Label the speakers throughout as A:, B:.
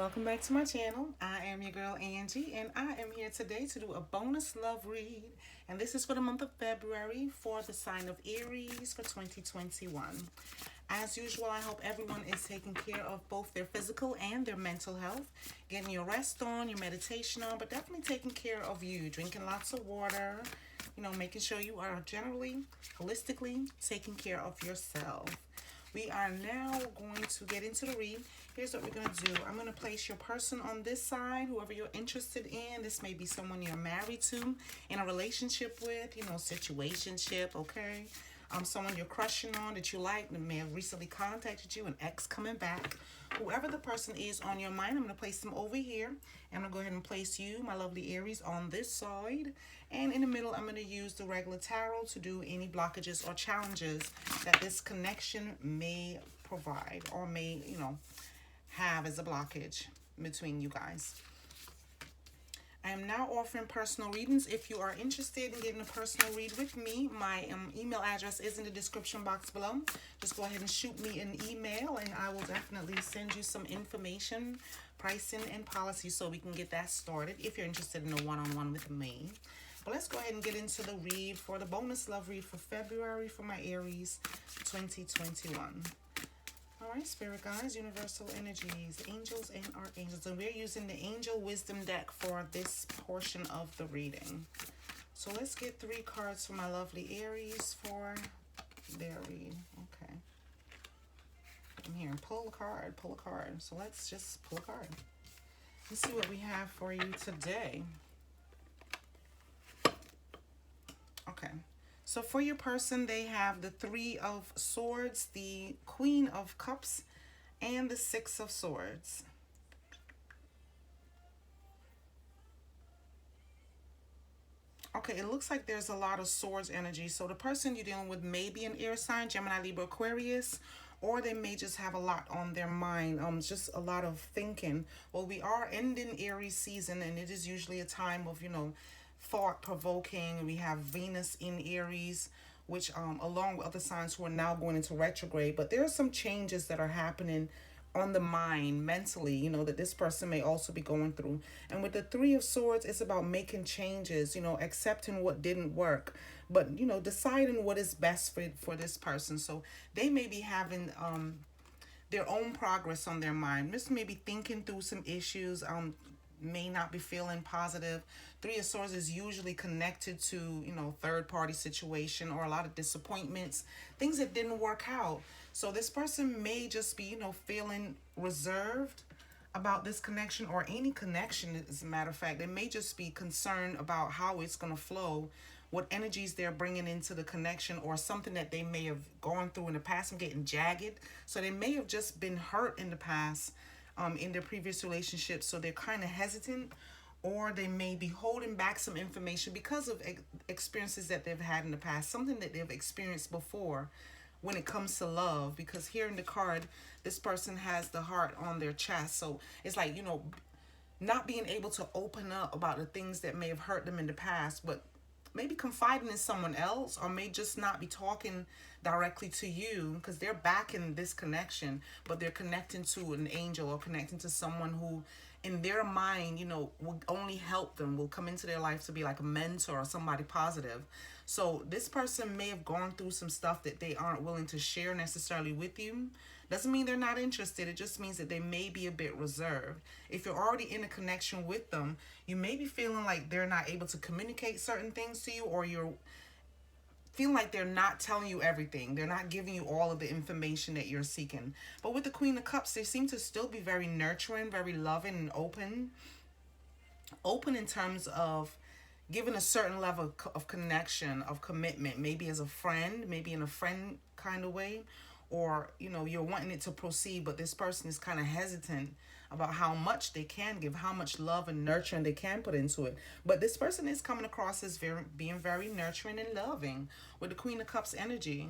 A: welcome back to my channel. I am your girl Angie, and I am here today to do a bonus love read. And this is for the month of February for the sign of Aries for 2021. As usual, I hope everyone is taking care of both their physical and their mental health, getting your rest on, your meditation on, but definitely taking care of you, drinking lots of water, making sure you are generally, holistically taking care of yourself. We are now going to get into the read. Here's what we're going to do. I'm going to place your person on this side, whoever you're interested in. This may be someone you're married to, in a relationship with, situationship, okay? Someone you're crushing on that you like, that may have recently contacted you, an ex coming back. Whoever the person is on your mind, I'm going to place them over here. I'm going to go ahead and place you, my lovely Aries, on this side. And in the middle, I'm going to use the regular tarot to do any blockages or challenges that this connection may provide or may, have as a blockage between you guys. I am now offering personal readings. If you are interested in getting a personal read with me, my email address is in the description box below. Just go ahead and shoot me an email and I will definitely send you some information, pricing, and policy so we can get that started if you're interested in a one-on-one with me. But let's go ahead and get into the read for the bonus love read for February for my Aries 2021. All right, spirit guides, universal energies, angels and archangels. And we're using the angel wisdom deck for this portion of the reading. So let's get 3 cards for my lovely Aries for their read. Okay. I'm here. Pull a card, pull a card. So let's just pull a card. Let's see what we have for you today. Okay. So for your person, they have the 3 of Swords, the Queen of Cups, and the 6 of Swords. Okay, it looks like there's a lot of Swords energy. So the person you're dealing with may be an air sign, Gemini, Libra, Aquarius, or they may just have a lot on their mind, just a lot of thinking. Well, we are ending Aries season, and it is usually a time of, thought-provoking. We have Venus in Aries, which along with other signs who are now going into retrograde. But there are some changes that are happening on the mind mentally, that this person may also be going through. And with the 3 of Swords, it's about making changes, accepting what didn't work, but, deciding what is best for this person. So they may be having their own progress on their mind. Just maybe thinking through some issues, may not be feeling positive. 3 of Swords is usually connected to, third party situation or a lot of disappointments, things that didn't work out. So this person may just be, feeling reserved about this connection or any connection, as a matter of fact. They may just be concerned about how it's going to flow, what energies they're bringing into the connection, or something that they may have gone through in the past and getting jagged. So they may have just been hurt in the past, in their previous relationship, so they're kind of hesitant, or they may be holding back some information because of experiences that they've had in the past, something that they've experienced before when it comes to love. Because here in the card, this person has the heart on their chest, so it's like, not being able to open up about the things that may have hurt them in the past, but maybe confiding in someone else, or may just not be talking directly to you because they're back in this connection, but they're connecting to an angel or connecting to someone who in their mind, will only help them, will come into their life to be like a mentor or somebody positive. So this person may have gone through some stuff that they aren't willing to share necessarily with you. Doesn't mean they're not interested. It just means that they may be a bit reserved. If you're already in a connection with them, you may be feeling like they're not able to communicate certain things to you, or you're feeling like they're not telling you everything. They're not giving you all of the information that you're seeking. But with the Queen of Cups, they seem to still be very nurturing, very loving, and open. Open in terms of giving a certain level of connection, of commitment, maybe as a friend, maybe in a friend kind of way, or you're wanting it to proceed, but this person is kind of hesitant about how much they can give, how much love and nurturing they can put into it. But this person is coming across as being very nurturing and loving with the Queen of Cups energy.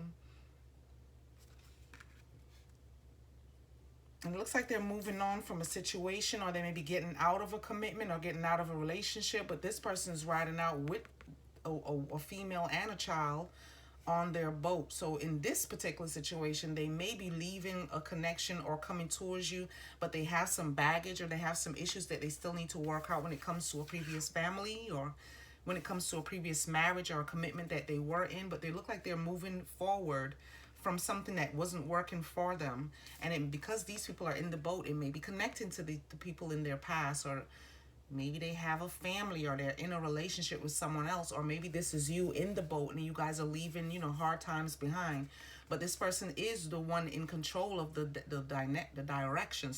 A: And it looks like they're moving on from a situation, or they may be getting out of a commitment or getting out of a relationship, but this person is riding out with a female and a child on their boat. So in this particular situation, they may be leaving a connection or coming towards you, but they have some baggage or they have some issues that they still need to work out when it comes to a previous family or when it comes to a previous marriage or a commitment that they were in, but they look like they're moving forward from something that wasn't working for them. And because these people are in the boat, it may be connecting to the people in their past, or maybe they have a family or they're in a relationship with someone else, or maybe this is you in the boat and you guys are leaving, hard times behind. But this person is the one in control of the direction,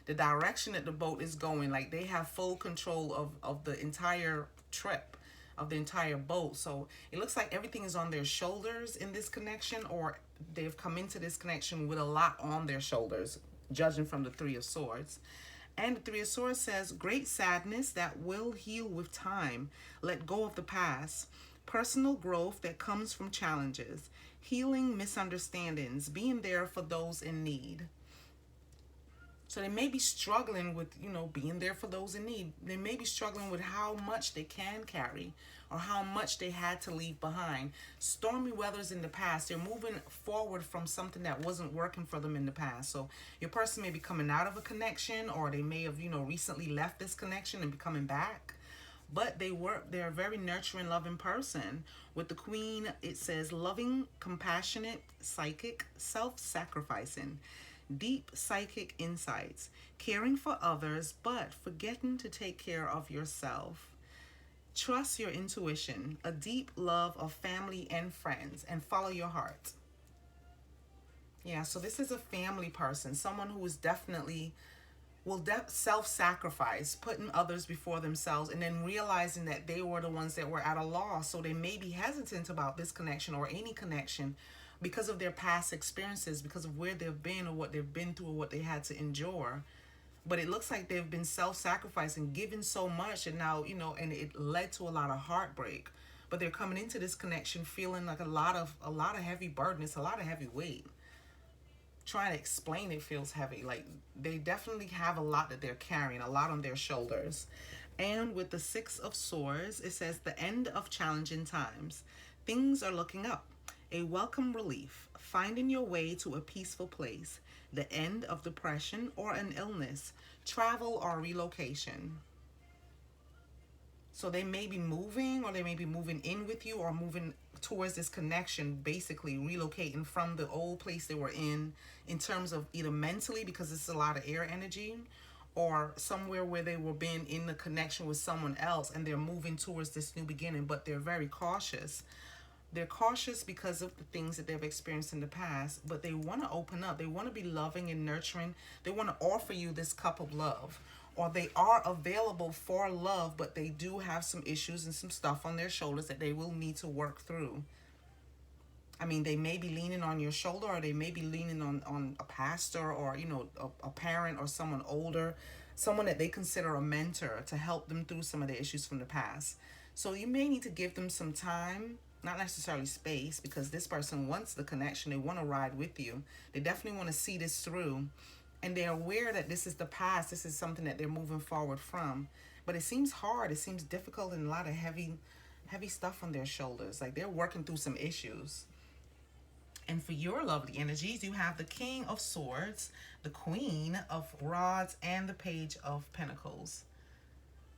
A: the direction that the boat is going. Like they have full control of the entire trip, of the entire boat. So it looks like everything is on their shoulders in this connection, or they've come into this connection with a lot on their shoulders, judging from the Three of Swords. And the Three of Swords says, great sadness that will heal with time. Let go of the past. Personal growth that comes from challenges. Healing misunderstandings. Being there for those in need. So they may be struggling with, being there for those in need. They may be struggling with how much they can carry or how much they had to leave behind. Stormy weathers in the past. They're moving forward from something that wasn't working for them in the past. So your person may be coming out of a connection, or they may have, recently left this connection and be coming back. But they're a very nurturing, loving person. With the Queen, it says loving, compassionate, psychic, self-sacrificing. Deep psychic insights, caring for others, but forgetting to take care of yourself. Trust your intuition, a deep love of family and friends, and follow your heart. Yeah, so this is a family person, someone who is definitely self-sacrifice, putting others before themselves, and then realizing that they were the ones that were at a loss. So they may be hesitant about this connection or any connection because of their past experiences, because of where they've been or what they've been through or what they had to endure. But it looks like they've been self-sacrificing, giving so much, and now, and it led to a lot of heartbreak. But they're coming into this connection feeling like a lot of heavy burden. It's a lot of heavy weight. Trying to explain it feels heavy. Like they definitely have a lot that they're carrying, a lot on their shoulders. And with the Six of Swords, it says the end of challenging times. Things are looking up. A welcome relief. Finding your way to a peaceful place. The end of depression or an illness. Travel or relocation. So they may be moving, or they may be moving in with you, or moving towards this connection, basically relocating from the old place they were in terms of either mentally, because it's a lot of air energy, or somewhere where they were being in the connection with someone else and they're moving towards this new beginning, but they're very cautious. They're cautious because of the things that they've experienced in the past, but they want to open up. They want to be loving and nurturing. They want to offer you this cup of love, or they are available for love, but they do have some issues and some stuff on their shoulders that they will need to work through. I mean, they may be leaning on your shoulder, or they may be leaning on a pastor, or, a parent, or someone older, someone that they consider a mentor to help them through some of the issues from the past. So you may need to give them some time, not necessarily space, because this person wants the connection. They want to ride with you. They definitely want to see this through. And they're aware that this is the past. This is something that they're moving forward from. But it seems hard. It seems difficult, and a lot of heavy stuff on their shoulders. Like they're working through some issues. And for your lovely energies, you have the King of Swords, the Queen of Rods, and the Page of Pentacles.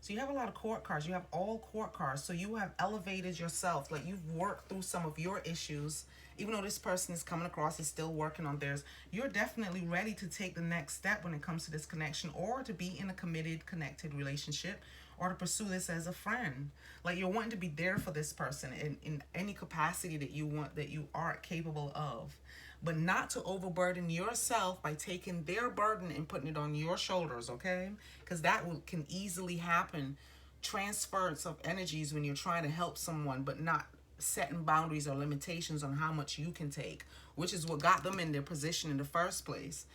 A: So you have a lot of court cards. You have all court cards. So you have elevated yourself. Like you've worked through some of your issues. Even though this person is coming across is still working on theirs, you're definitely ready to take the next step when it comes to this connection, or to be in a committed, connected relationship, or to pursue this as a friend. Like you're wanting to be there for this person in any capacity that you want, that you are capable of. But not to overburden yourself by taking their burden and putting it on your shoulders, okay? Because can easily happen. Transference of energies when you're trying to help someone, but not setting boundaries or limitations on how much you can take, which is what got them in their position in the first place.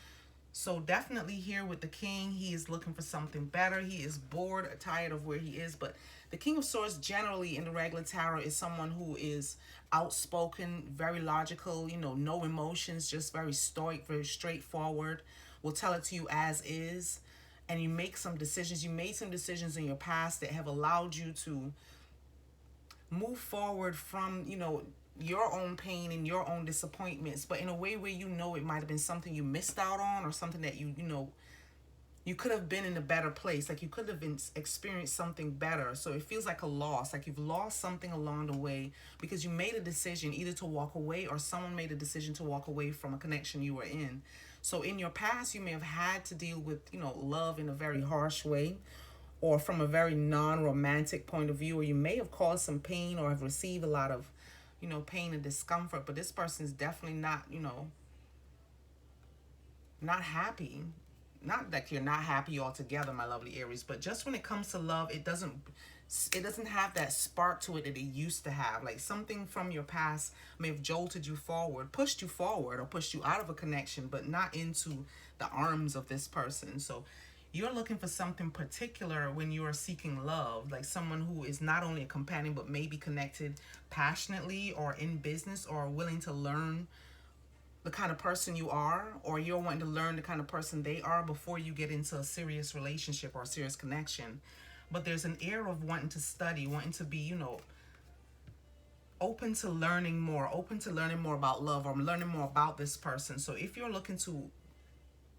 A: So definitely here with the King, he is looking for something better. He is bored or tired of where he is. But the King of Swords generally in the regular tarot is someone who is outspoken, very logical, no emotions, just very stoic, very straightforward, will tell it to you as is. And you make some decisions. You made some decisions in your past that have allowed you to move forward from, your own pain and your own disappointments, but in a way where you know it might have been something you missed out on, or something that you know you could have been in a better place, like you could have been experienced something better. So it feels like a loss, like you've lost something along the way because you made a decision either to walk away, or someone made a decision to walk away from a connection you were in. So in your past you may have had to deal with, you know, love in a very harsh way, or from a very non-romantic point of view, or you may have caused some pain or have received a lot of, you know, pain and discomfort. But this person is definitely not, you know, not happy. Not that you're not happy altogether, my lovely Aries, but just when it comes to love, it doesn't have that spark to it that it used to have. Like something from your past may have jolted you forward, pushed you forward, or pushed you out of a connection, but not into the arms of this person. So you're looking for something particular when you are seeking love, like someone who is not only a companion but maybe connected passionately or in business, or willing to learn the kind of person you are, or you're wanting to learn the kind of person they are before you get into a serious relationship or a serious connection. But there's an air of wanting to study, wanting to be, you know, open to learning more about love, or learning more about this person. So if you're looking to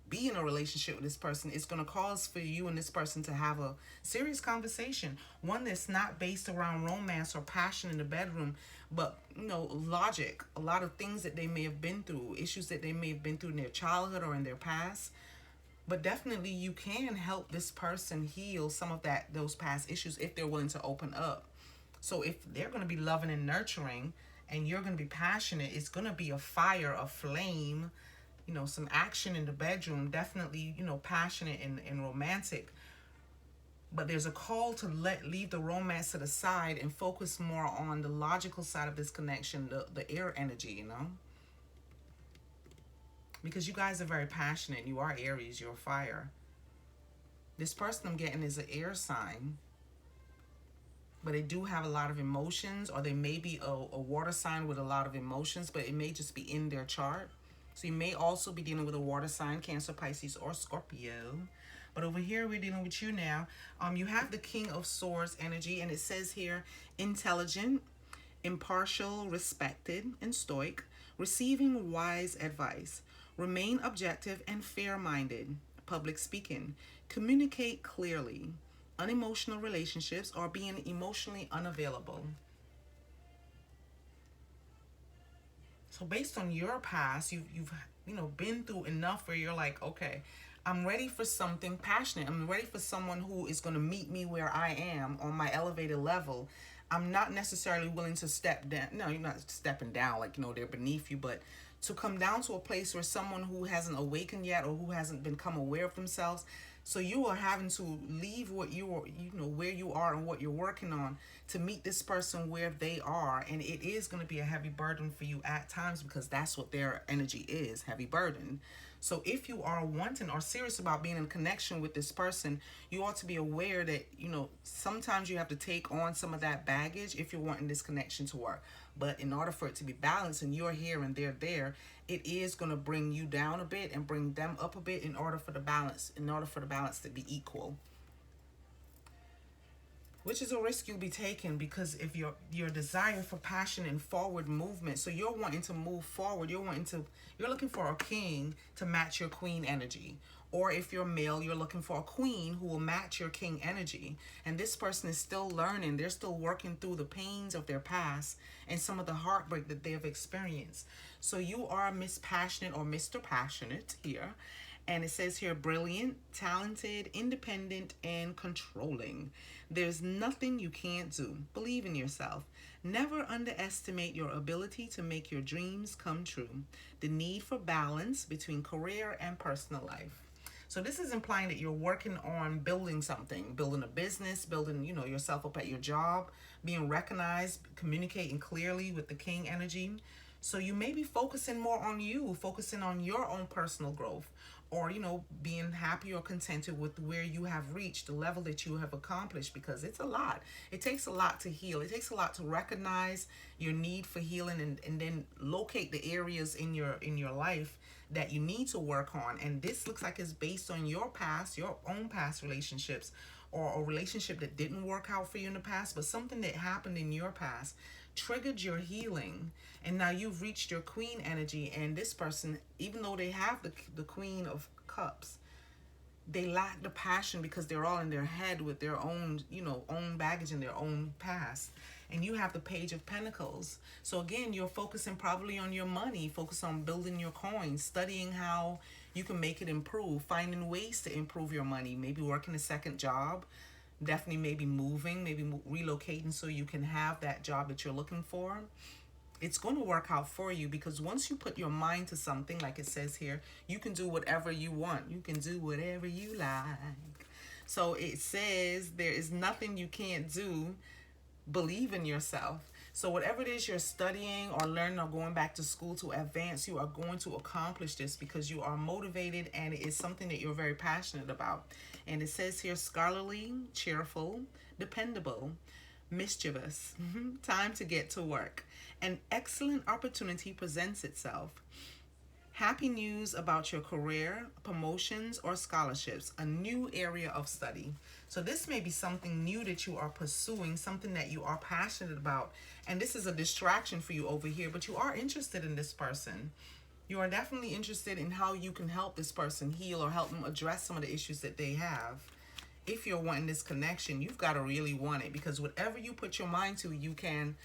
A: be in a relationship with this person, it's going to cause for you and this person to have a serious conversation, one that's not based around romance or passion in the bedroom, but, you know, logic, a lot of things that they may have been through, issues that they may have been through in their childhood or in their past. But definitely you can help this person heal some of those past issues if they're willing to open up. So if they're going to be loving and nurturing, and you're going to be passionate, it's going to be a fire, a flame, you know, some action in the bedroom, definitely, you know, passionate and romantic. But there's a call to leave the romance to the side and focus more on the logical side of this connection, the air energy, you know? Because you guys are very passionate. You are Aries, you're fire. This person I'm getting is an air sign, but they do have a lot of emotions, or they may be a water sign with a lot of emotions, but it may just be in their chart. So you may also be dealing with a water sign, Cancer, Pisces, or Scorpio. But over here, we're dealing with you now. You have the King of Swords energy, and it says here, intelligent, impartial, respected, and stoic, receiving wise advice, remain objective and fair-minded, public speaking, communicate clearly, unemotional relationships, or being emotionally unavailable. So based on your past, you've you know, been through enough where you're like, okay, I'm ready for something passionate. I'm ready for someone who is going to meet me where I am on my elevated level. I'm not necessarily willing to step down. No, you're not stepping down like, you know, they're beneath you, but to come down to a place where someone who hasn't awakened yet, or who hasn't become aware of themselves, so you are having to leave what you are, you know, where you are and what you're working on, to meet this person where they are. And it is going to be a heavy burden for you at times, because that's what their energy is, heavy burden. So if you are wanting or serious about being in connection with this person, you ought to be aware that, you know, sometimes you have to take on some of that baggage if you're wanting this connection to work. But in order for it to be balanced, and you're here and they're there, it is going to bring you down a bit and bring them up a bit in order for the balance, to be equal. Which is a risk you'll be taking, because if your desire for passion and forward movement, so you're wanting to move forward, you're looking for a king to match your queen energy. Or if you're male, you're looking for a queen who will match your king energy. And this person is still learning. They're still working through the pains of their past and some of the heartbreak that they have experienced. So you are Miss Passionate or Mr. Passionate here. And it says here, brilliant, talented, independent, and controlling. There's nothing you can't do. Believe in yourself. Never underestimate your ability to make your dreams come true. The need for balance between career and personal life. So this is implying that you're working on building something, building a business, building, you know, yourself up at your job, being recognized, communicating clearly with the king energy. So you may be focusing more on you, focusing on your own personal growth, or, you know, being happy or contented with where you have reached, the level that you have accomplished, because it's a lot. It takes a lot to heal. It takes a lot to recognize your need for healing, and then locate the areas in your life that you need to work on. And this looks like it's based on your past, your own past relationships, or a relationship that didn't work out for you in the past, but something that happened in your past. triggered your healing, and now you've reached your queen energy. And this person, even though they have the queen of cups, they lack the passion because they're all in their head with their own, own baggage and their own past. And you have the page of pentacles. So again, you're focusing probably on your money, focus on building your coins, studying how you can make it improve, finding ways to improve your money, maybe working a second job, definitely maybe moving, maybe relocating so you can have that job that you're looking for. It's going to work out for you, because once you put your mind to something, like it says here, you can do whatever you want. You can do whatever you like. So it says there is nothing you can't do. Believe in yourself. So whatever it is you're studying or learning or going back to school to advance, you are going to accomplish this because you are motivated and it is something that you're very passionate about. And it says here, scholarly, cheerful, dependable, mischievous, time to get to work. An excellent opportunity presents itself. Happy news about your career, promotions, or scholarships, a new area of study. So this may be something new that you are pursuing, something that you are passionate about. And this is a distraction for you over here, but you are interested in this person. You are definitely interested in how you can help this person heal or help them address some of the issues that they have. If you're wanting this connection, you've got to really want it, because whatever you put your mind to, you can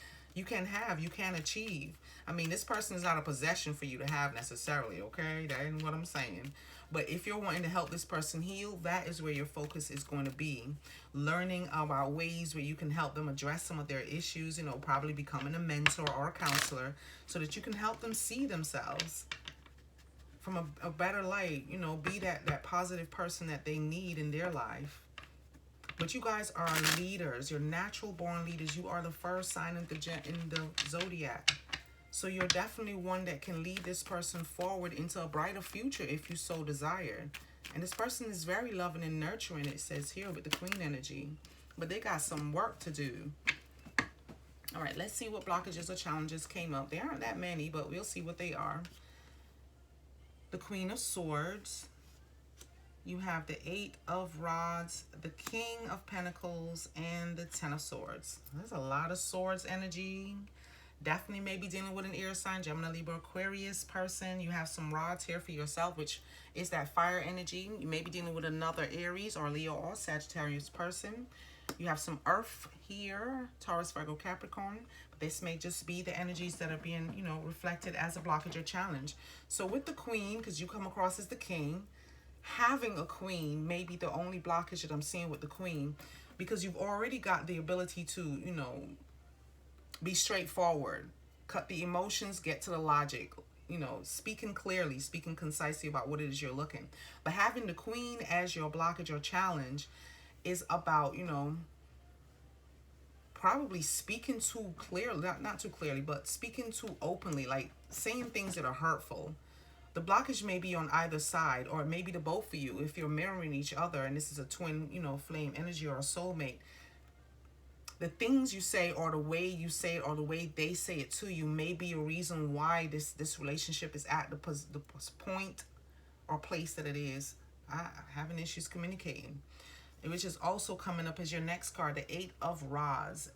A: achieve. I mean, this person is not a possession for you to have necessarily, okay? That ain't what I'm saying. But if you're wanting to help this person heal, that is where your focus is going to be. Learning about ways where you can help them address some of their issues, probably becoming a mentor or a counselor so that you can help them see themselves from a better light, be that positive person that they need in their life. But you guys are leaders. You're natural born leaders. You are the first sign in the zodiac. So you're definitely one that can lead this person forward into a brighter future if you so desire. And this person is very loving and nurturing, it says here with the queen energy. But they got some work to do. All right, let's see what blockages or challenges came up. There aren't that many, but we'll see what they are. The Queen of Swords. You have the 8 of Rods, the King of Pentacles, and the 10 of Swords. There's a lot of swords energy. Definitely maybe dealing with an air sign, Gemini, Libra, Aquarius person. You have some rods here for yourself, which is that fire energy. You may be dealing with another Aries or Leo or Sagittarius person. You have some earth here, Taurus, Virgo, Capricorn. But this may just be the energies that are being, reflected as a blockage or challenge. So with the Queen, because you come across as the King, having a queen may be the only blockage that I'm seeing with the Queen, because you've already got the ability to, be straightforward, cut the emotions, get to the logic, speaking clearly, speaking concisely about what it is you're looking. But having the Queen as your blockage or challenge is about, probably speaking too clearly, not too clearly, but speaking too openly, like saying things that are hurtful. The blockage may be on either side, or it may be the both of you if you're mirroring each other and this is a twin, flame energy or a soulmate. The things you say or the way you say it or the way they say it to you may be a reason why this relationship is at the point or place that it is. Having issues communicating. Which is also coming up as your next card, the 8 of Rods.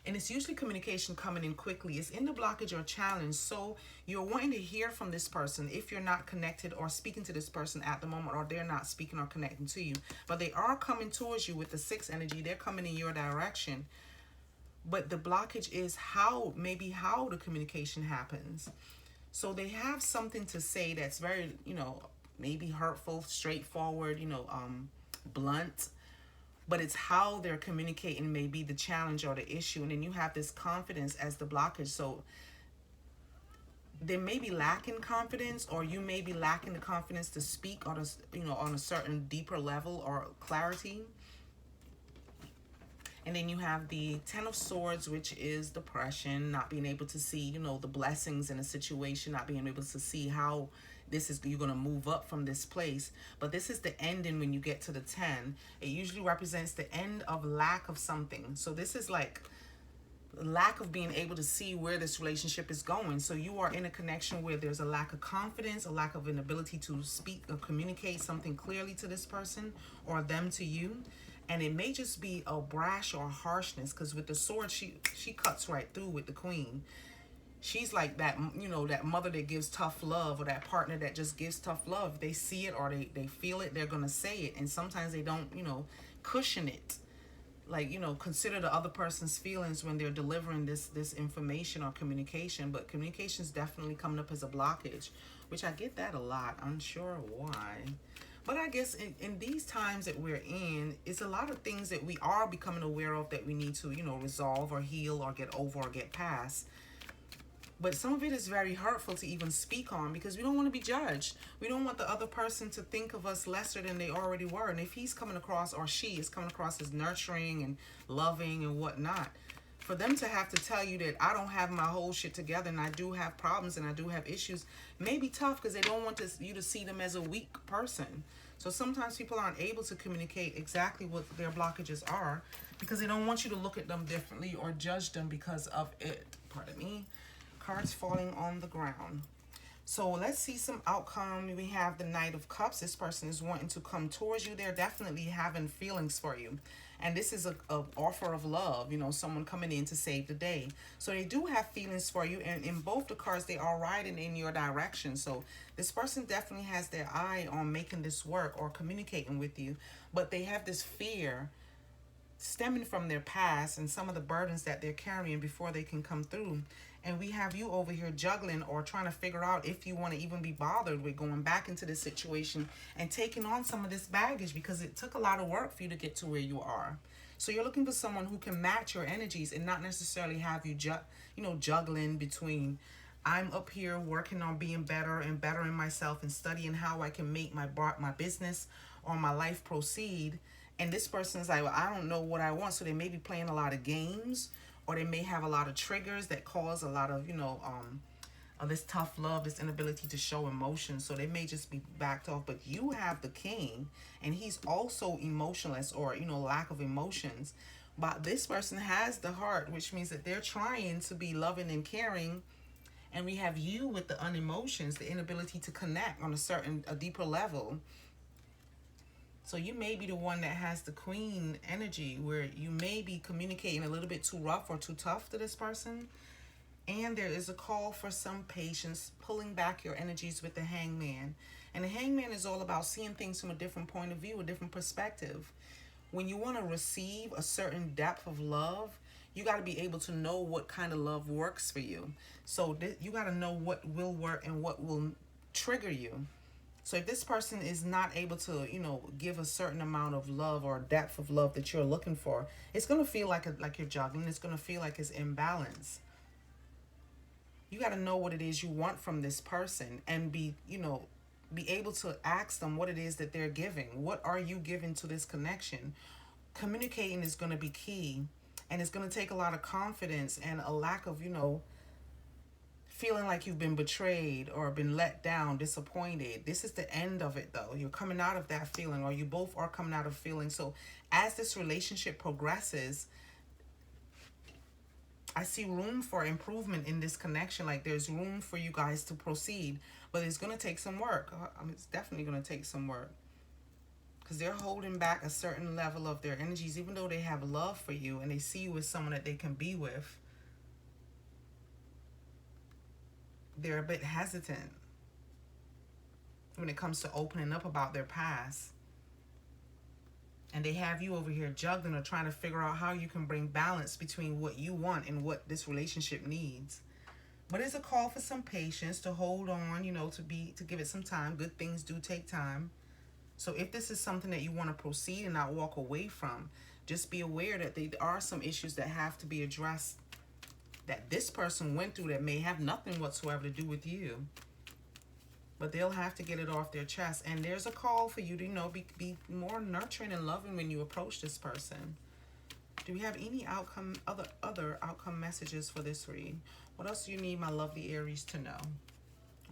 A: And it's usually communication coming in quickly. It's in the blockage or challenge. So you're wanting to hear from this person if you're not connected or speaking to this person at the moment, or they're not speaking or connecting to you. But they are coming towards you with the 6 energy. They're coming in your direction. But the blockage is how the communication happens. So they have something to say that's very, maybe hurtful, straightforward, blunt. But it's how they're communicating may be the challenge or the issue. And then you have this confidence as the blockage. So they may be lacking confidence, or you may be lacking the confidence to speak on on a certain deeper level or clarity. And then you have the 10 of Swords, which is depression, not being able to see, the blessings in a situation, not being able to see how you're going to move up from this place. But this is the ending when you get to the 10. It usually represents the end of lack of something. So this is like lack of being able to see where this relationship is going. So you are in a connection where there's a lack of confidence, a lack of an ability to speak or communicate something clearly to this person or them to you. And it may just be a brash or a harshness, because with the sword, she cuts right through with the queen. She's like that, that mother that gives tough love, or that partner that just gives tough love. They see it or they feel it, they're going to say it. And sometimes they don't, cushion it. Like, consider the other person's feelings when they're delivering this information or communication. But communication is definitely coming up as a blockage, which I get that a lot. Unsure why. But I guess in these times that we're in, it's a lot of things that we are becoming aware of that we need to, resolve or heal or get over or get past. But some of it is very hurtful to even speak on, because we don't want to be judged. We don't want the other person to think of us lesser than they already were. And if he's coming across, or she is coming across, as nurturing and loving and whatnot, for them to have to tell you that I don't have my whole shit together and I do have problems and I do have issues may be tough, because they don't want you to see them as a weak person. So sometimes people aren't able to communicate exactly what their blockages are, because they don't want you to look at them differently or judge them because of it. Pardon me. Cards falling on the ground. So let's see some outcome. We have the Knight of Cups. This person is wanting to come towards you. They're definitely having feelings for you. And this is a offer of love, someone coming in to save the day. So they do have feelings for you. And in both the cards, they are riding in your direction. So this person definitely has their eye on making this work or communicating with you. But they have this fear stemming from their past and some of the burdens that they're carrying before they can come through. And we have you over here juggling or trying to figure out if you want to even be bothered with going back into this situation and taking on some of this baggage, because it took a lot of work for you to get to where you are. So you're looking for someone who can match your energies and not necessarily have you juggling between, I'm up here working on being better and bettering myself and studying how I can make my business or my life proceed. And this person's like, well, I don't know what I want. So they may be playing a lot of games, or they may have a lot of triggers that cause a lot of, this tough love, this inability to show emotion. So they may just be backed off. But you have the King, and he's also emotionless, or, lack of emotions. But this person has the heart, which means that they're trying to be loving and caring. And we have you with the unemotions, the inability to connect on a deeper level. So you may be the one that has the Queen energy, where you may be communicating a little bit too rough or too tough to this person. And there is a call for some patience, pulling back your energies with the Hangman. And the Hangman is all about seeing things from a different point of view, a different perspective. When you want to receive a certain depth of love, you got to be able to know what kind of love works for you. So you got to know what will work and what will trigger you. So if this person is not able to, give a certain amount of love or depth of love that you're looking for, it's going to feel like you're juggling. It's going to feel like it's imbalance. You got to know what it is you want from this person, and be able to ask them what it is that they're giving. What are you giving to this connection? Communicating is going to be key, and it's going to take a lot of confidence and a lack of, feeling like you've been betrayed or been let down, disappointed. This is the end of it, though. You're coming out of that feeling, or you both are coming out of feeling. So as this relationship progresses, I see room for improvement in this connection. Like, there's room for you guys to proceed, but it's going to take some work. It's definitely going to take some work, because they're holding back a certain level of their energies, even though they have love for you and they see you as someone that they can be with. They're a bit hesitant when it comes to opening up about their past. And they have you over here juggling or trying to figure out how you can bring balance between what you want and what this relationship needs. But it's a call for some patience, to hold on, to give it some time. Good things do take time. So if this is something that you want to proceed and not walk away from, just be aware that there are some issues that have to be addressed, that this person went through, that may have nothing whatsoever to do with you. But they'll have to get it off their chest. And there's a call for you to, be more nurturing and loving when you approach this person. Do we have any other outcome messages for this read? What else do you need my lovely Aries to know?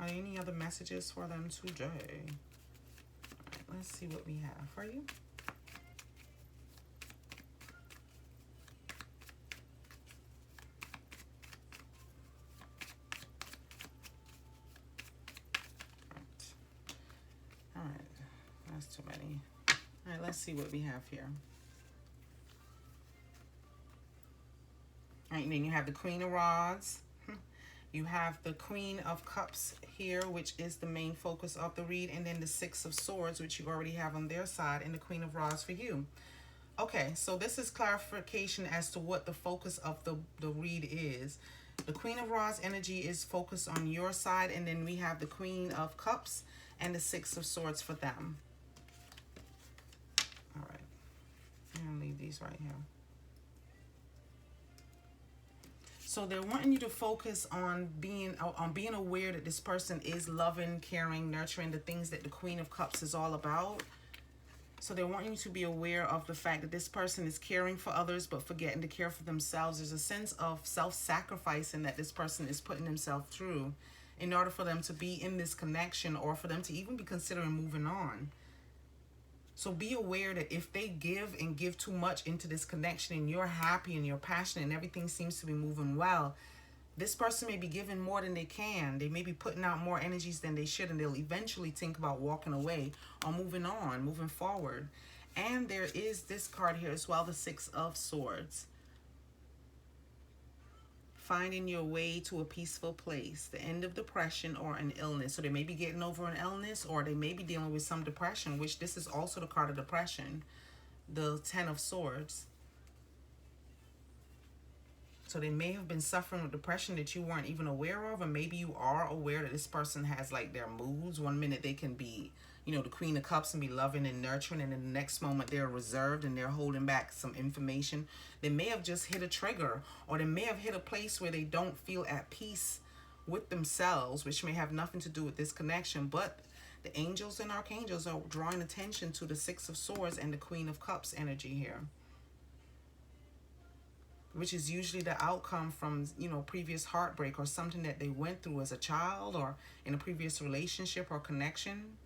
A: Are there any other messages for them today? All right, let's see what we have for you. All right, that's too many. All right, let's see what we have here. All right, and then you have the Queen of Rods. You have the Queen of Cups here, which is the main focus of the read, and then the Six of Swords, which you already have on their side, and the Queen of Rods for you. Okay, so this is clarification as to what the focus of the read is. The Queen of Rods energy is focused on your side, and then we have the Queen of Cups and the Six of Swords for them. All right, I'm gonna leave these right here. So they're wanting you to focus on being aware that this person is loving, caring, nurturing, the things that the Queen of Cups is all about. So they want you to be aware of the fact that this person is caring for others but forgetting to care for themselves. There's a sense of self-sacrificing that this person is putting himself through in order for them to be in this connection, or for them to even be considering moving on. So be aware that if they give and give too much into this connection and you're happy and you're passionate and everything seems to be moving well, this person may be giving more than they can. They may be putting out more energies than they should, and they'll eventually think about walking away or moving on, moving forward. And there is this card here as well, the Six of Swords. Finding your way to a peaceful place, the end of depression or an illness. So they may be getting over an illness, or they may be dealing with some depression, which this is also the card of depression, the Ten of Swords. So they may have been suffering with depression that you weren't even aware of, or maybe you are aware that this person has like their moods. One minute they can be, you know, the Queen of Cups and be loving and nurturing, and in the next moment they're reserved and they're holding back some information. They may have just hit a trigger, or they may have hit a place where they don't feel at peace with themselves, which may have nothing to do with this connection. But the angels and archangels are drawing attention to the Six of Swords and the Queen of Cups energy here, which is usually the outcome from, you know, previous heartbreak or something that they went through as a child or in a previous relationship or connection.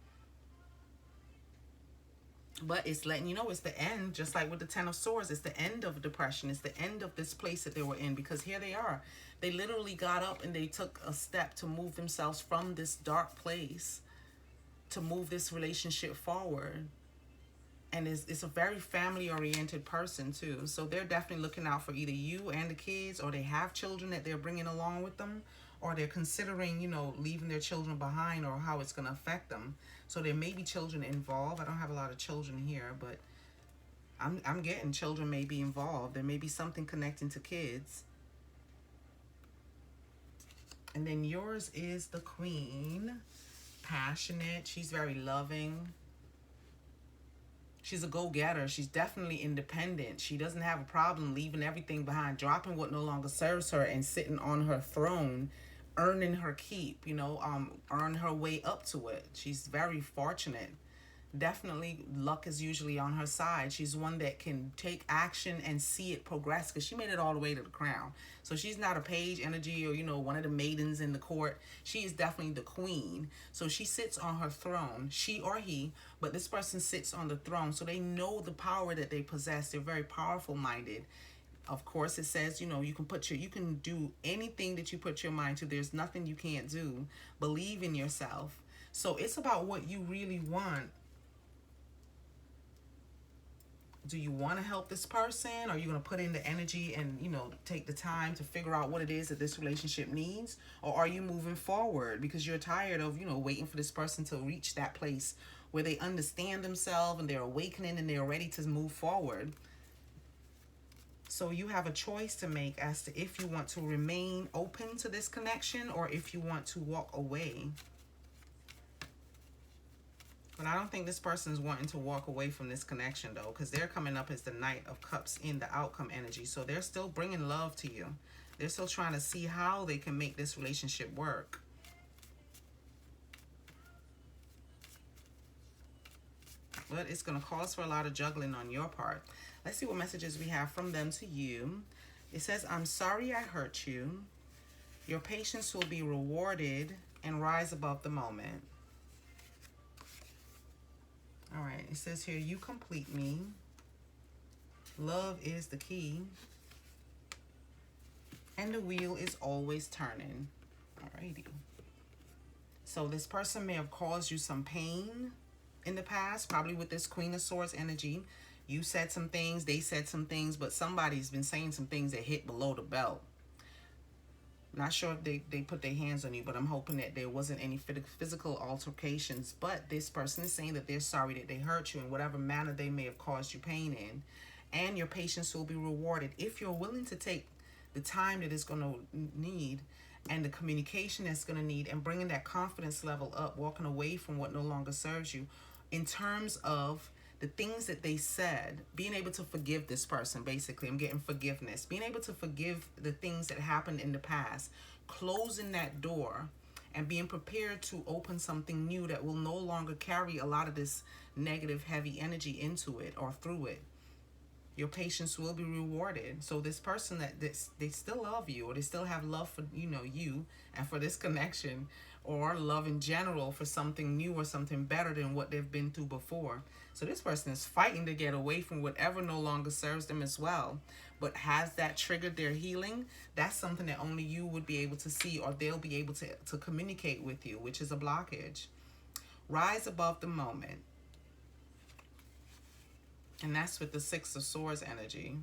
A: But it's letting you know it's the end, just like with the Ten of Swords. It's the end of depression. It's the end of this place that they were in, because here they are. They literally got up and they took a step to move themselves from this dark place, to move this relationship forward. And it's a very family-oriented person, too. So they're definitely looking out for either you and the kids, or they have children that they're bringing along with them, or they're considering, you know, leaving their children behind, or how it's going to affect them. So there may be children involved. I don't have a lot of children here, but I'm getting children may be involved. There may be something connecting to kids. And then yours is the Queen. Passionate. She's very loving. She's a go-getter. She's definitely independent. She doesn't have a problem leaving everything behind, dropping what no longer serves her, and sitting on her throne, earning her keep, you know, earn her way up to it. She's very fortunate. Definitely luck is usually on her side. She's one that can take action and see it progress, because she made it all the way to the crown. So she's not a page energy or, you know, one of the maidens in the court. She is definitely the queen. So she sits on her throne, she or he, but this person sits on the throne. So they know the power that they possess. They're very powerful minded. Of course, it says, you know, you can do anything that you put your mind to. There's nothing you can't do. Believe in yourself. So it's about what you really want. Do you want to help this person? Are you going to put in the energy and, you know, take the time to figure out what it is that this relationship needs? Or are you moving forward because you're tired of, you know, waiting for this person to reach that place where they understand themselves and they're awakening and they're ready to move forward? So you have a choice to make as to if you want to remain open to this connection or if you want to walk away. But I don't think this person is wanting to walk away from this connection, though, because they're coming up as the Knight of Cups in the outcome energy. So they're still bringing love to you. They're still trying to see how they can make this relationship work. But it's going to cause for a lot of juggling on your part. Let's see what messages we have from them to you. It says, I'm sorry I hurt you. Your patience will be rewarded and rise above the moment. All right, it says here, you complete me. Love is the key. And the wheel is always turning. Alrighty. So this person may have caused you some pain in the past, probably with this Queen of Swords energy. You said some things, they said some things, but somebody's been saying some things that hit below the belt. Not sure if they put their hands on you, but I'm hoping that there wasn't any physical altercations. But this person is saying that they're sorry that they hurt you in whatever manner they may have caused you pain in. And your patience will be rewarded if you're willing to take the time that it's going to need and the communication that's going to need, and bringing that confidence level up, walking away from what no longer serves you in terms of the things that they said, being able to forgive this person. Basically, I'm getting forgiveness, being able to forgive the things that happened in the past, closing that door and being prepared to open something new that will no longer carry a lot of this negative heavy energy into it or through it. Your patience will be rewarded. So this person they still love you, or they still have love for you and for this connection, or love in general for something new or something better than what they've been through before. So this person is fighting to get away from whatever no longer serves them as well. But has that triggered their healing? That's something that only you would be able to see, or they'll be able to communicate with you, which is a blockage. Rise above the moment. And that's with the Six of Swords energy.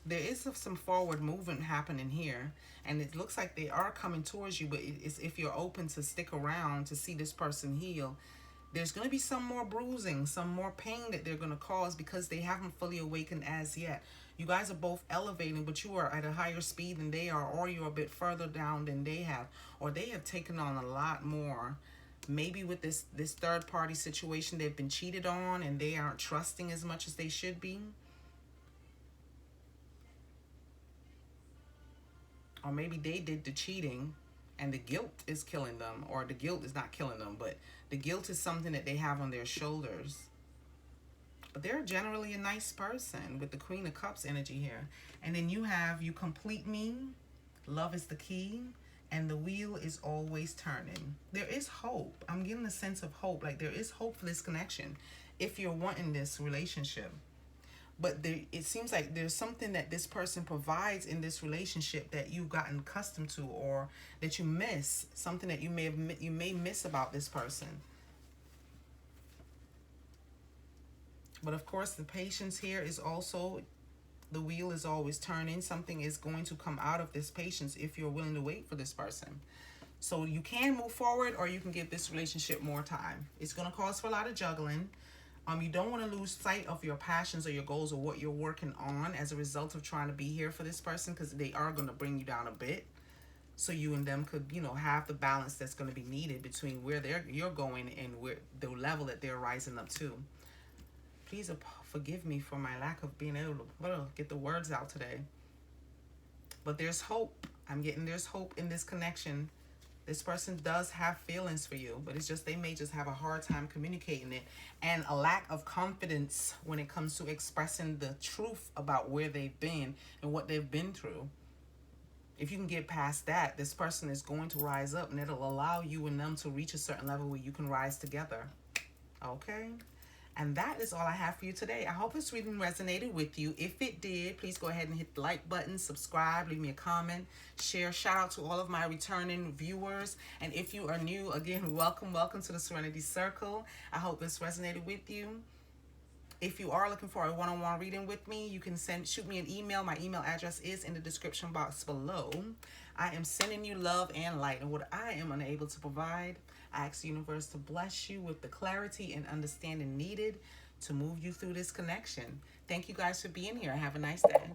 A: There is some forward movement happening here. And it looks like they are coming towards you. But it's if you're open to stick around to see this person heal. There's going to be some more bruising, some more pain that they're going to cause because they haven't fully awakened as yet. You guys are both elevating, but you are at a higher speed than they are, or you're a bit further down than they have, or they have taken on a lot more. Maybe with this third party situation, they've been cheated on and they aren't trusting as much as they should be. Or maybe they did the cheating and the guilt is killing them, or the guilt is not killing them, but the guilt is something that they have on their shoulders. But they're generally a nice person with the Queen of Cups energy here. And then you complete me, love is the key, and the wheel is always turning. There is hope. I'm getting a sense of hope. Like there is hope for this connection if you're wanting this relationship. But it seems like there's something that this person provides in this relationship that you've gotten accustomed to, or that you miss. Something that you may miss about this person. But of course, the patience here is also, the wheel is always turning. Something is going to come out of this patience if you're willing to wait for this person. So you can move forward, or you can give this relationship more time. It's going to cause for a lot of juggling. You don't want to lose sight of your passions or your goals or what you're working on as a result of trying to be here for this person, because they are going to bring you down a bit. So you and them could, have the balance that's going to be needed between where you're going and where the level that they're rising up to. Please forgive me for my lack of being able to get the words out today. But there's hope. There's hope in this connection. This person does have feelings for you, but it's just they may just have a hard time communicating it, and a lack of confidence when it comes to expressing the truth about where they've been and what they've been through. If you can get past that, this person is going to rise up, and it'll allow you and them to reach a certain level where you can rise together. Okay? And that is all I have for you today. I hope this reading resonated with you. If it did, please go ahead and hit the like button, subscribe, leave me a comment, share. Shout out to all of my returning viewers. And if you are new, again, welcome to the Serenity Circle. I hope this resonated with you. If you are looking for a one-on-one reading with me, you can shoot me an email. My email address is in the description box below. I am sending you love and light. And what I am unable to provide, I ask the universe to bless you with the clarity and understanding needed to move you through this connection. Thank you guys for being here. Have a nice day.